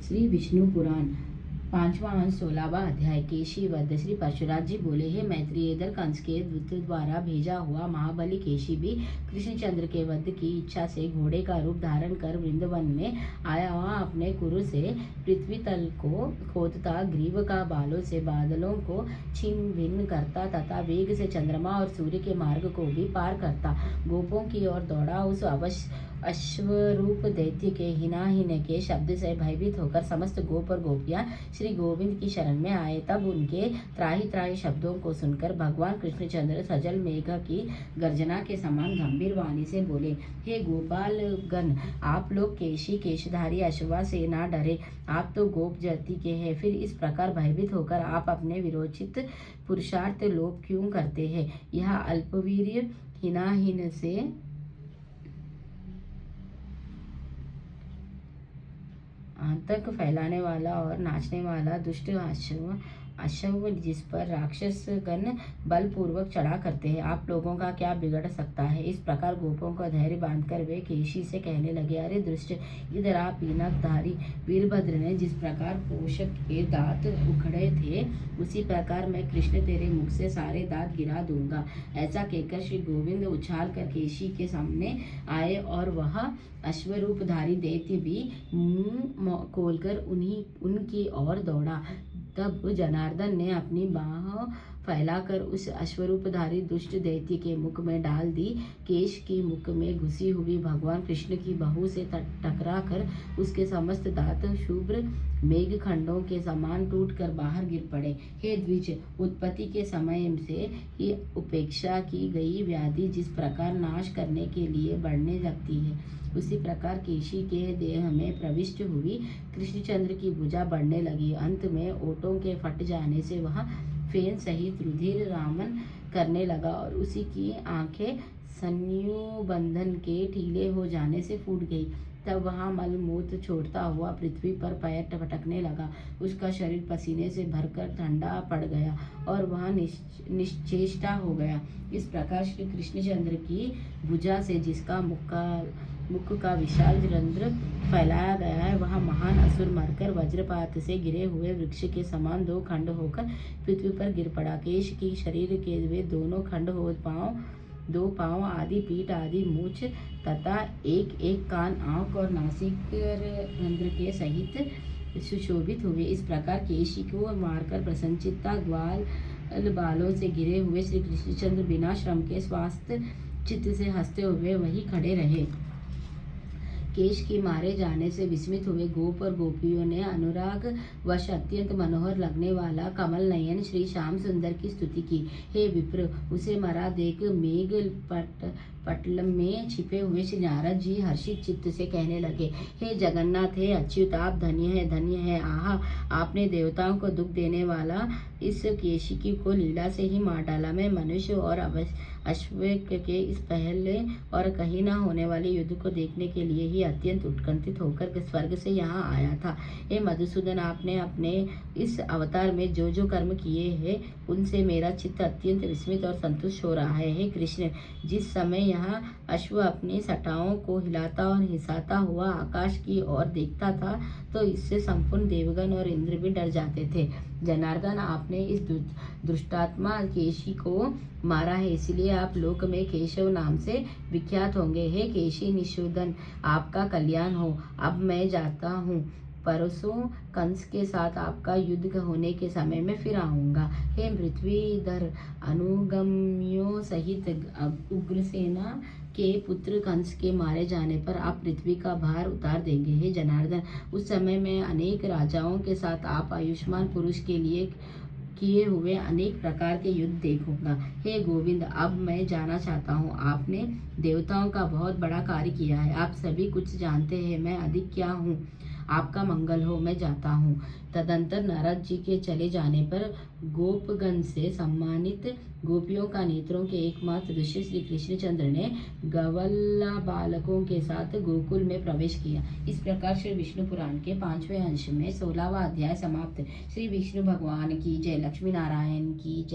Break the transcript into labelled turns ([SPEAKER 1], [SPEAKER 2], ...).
[SPEAKER 1] श्री विष्णु पुराण पांचवा अंश 16वां अध्याय केशी वध। श्री परशुराम जी बोले, हे मैत्रेय, इधर कंस के दूत द्वारा भेजा हुआ महाबली केशी भी कृष्णचंद्र के वध की इच्छा से घोड़े का रूप धारण कर वृंदावन में आया। वहाँ अपने कुरु से पृथ्वी तल को खोदता, ग्रीव का बालों से बादलों को छिन्न भिन्न करता तथा वेग से चंद्रमा और सूर्य के मार्ग को भी पार करता गोपों की ओर दौड़ा। उस अश्वरूप दैत्य के हिनाहिन के शब्द से भयभीत होकर समस्त गोप और गोपियां श्री गोविंद की शरण में आए। तब उनके त्राही त्राही शब्दों को सुनकर भगवान कृष्णचंद्र सजल मेघ की गर्जना के समान गंभीर वाणी से बोले, हे गोपाल गण, आप लोग केशी केशधारी अश्वा से ना डरे। आप तो गोप जाति के हैं, फिर इस प्रकार भयभीत होकर आप अपने विरोचित पुरुषार्थ लोप क्यों करते हैं? यह अल्पवीर्य हिनाहिन से आतंक फैलाने वाला और नाचने वाला दुष्ट अश्व जिस पर राक्षस गण बलपूर्वक चढ़ा करते हैं, आप लोगों का क्या बिगड़ सकता है? इस प्रकार गोपों का धैर्य बांधकर वे केशी से कहने लगे, अरे दुष्ट, इधर आप पीनकधारी वीरभद्र ने जिस प्रकार पोषक के दांत उखड़े थे, उसी प्रकार मैं कृष्ण तेरे मुख से सारे दांत गिरा दूंगा। ऐसा कहकर श्री गोविंद उछाल कर केशी के सामने आए और वह अश्वरूपधारी दैत्य भी मुंह खोलकर उनकी ओर दौड़ा। तब जनार्दन ने अपनी बाह फैलाकर उस अश्वरूपधारी दुष्ट दैत्य के मुख में डाल दी। केश के मुख में घुसी हुई भगवान कृष्ण की बाहु से टकरा कर उसके समस्त दांत शुभ्र मेघखंडों के समान टूटकर बाहर गिर पड़े। हे द्विज, उत्पत्ति के समय से ही उपेक्षा की गई व्याधि जिस प्रकार नाश करने के लिए बढ़ने लगती है, उसी प्रकार केशी के देह में प्रविष्ट हुई कृष्णचंद्र की भुजा बढ़ने लगी। अंत में ओठों के फट जाने से वह फेन सहित रुधिर रामन करने लगा और उसी की आंखें संयुबंधन के ढीले हो जाने से फूट गई। तब वह मलमूत्र छोड़ता हुआ पृथ्वी पर पैर पटकने लगा। उसका शरीर पसीने से भरकर ठंडा पड़ गया और वह निश्चेष्टा हो गया। इस प्रकार श्री कृष्णचंद्र की भुजा से जिसका मुख का विशाल रंध्र फैलाया गया है, वह महान असुर मरकर वज्रपात से गिरे हुए वृक्ष के समान दो खंड होकर पृथ्वी पर गिर पड़ा। केश की शरीर के वे दोनों खंड हो दो पांव आदि, पीठ आदि, मूछ तथा एक एक कान, आंख और नासिक रंध्र के सहित सुशोभित हुए। इस प्रकार केशी को मारकर प्रसन्नचित्ता ग्वाल बालों से गिरे हुए श्री कृष्णचंद्र बिना श्रम के स्वास्थ्य चित्त से हंसते हुए वहीं खड़े रहे। केश के मारे जाने से विस्मित हुए गोप और गोपियों ने अनुराग वश अत्यंत मनोहर लगने वाला कमल नयन श्री श्याम सुंदर की स्तुति की। हे विप्र, उसे मरा देख मेघ पटल में छिपे हुए श्री नारद जी हर्षित चित्त से कहने लगे, हे जगन्नाथ, हे अच्युत, आप धन्य है, धन्य है। आहा, आपने देवताओं को दुख देने वाला इस केशिकी को लीला से ही मार डाला। मैं मनुष्य और अश्व के इस पहले और कहीं न होने वाले युद्ध को देखने के लिए ही अत्यंत उत्कंठित होकर स्वर्ग से यहाँ आया था। हे मधुसूदन, आपने अपने इस अवतार में जो जो कर्म किए हैं, उनसे मेरा चित्त अत्यंत विस्मित और संतुष्ट हो रहा है। हे कृष्ण, जिस समय यहाँ अश्व अपनी सटाओं को हिलाता और हिसाता हुआ आकाश की ओर देखता था, तो इससे संपूर्ण देवगण और इंद्र भी डर जाते थे। जनार्दन, आपने इस दुष्टात्मा केशी को मारा है, इसलिए आप लोक में केशव नाम से विख्यात होंगे। हे केशी निशूदन, आपका कल्याण हो। अब मैं जाता हूँ, परसों कंस के साथ आपका युद्ध होने के समय में फिर आऊंगा। हे पृथ्वीधर, अनुगम्यों सहित उग्रसेना के पुत्र कंस के मारे जाने पर आप पृथ्वी का भार उतार देंगे। हे जनार्दन, उस समय में अनेक राजाओं के साथ आप आयुष्मान पुरुष के लिए किए हुए अनेक प्रकार के युद्ध देखूंगा। हे गोविंद, अब मैं जाना चाहता हूँ। आपने देवताओं का बहुत बड़ा कार्य किया है, आप सभी कुछ जानते हैं। मैं अधिक क्या हूँ? आपका मंगल हो, मैं जाता हूँ। तदंतर नारद जी के चले जाने पर गोपगण से सम्मानित गोपियों का नेत्रों के एकमात्र दृश्य श्री कृष्णचंद्र ने गवल्ला बालकों के साथ गोकुल में प्रवेश किया। इस प्रकार श्री विष्णु पुराण के 5वें अंश में 16वां अध्याय समाप्त। श्री विष्णु भगवान की जय। लक्ष्मी नारायण की जय।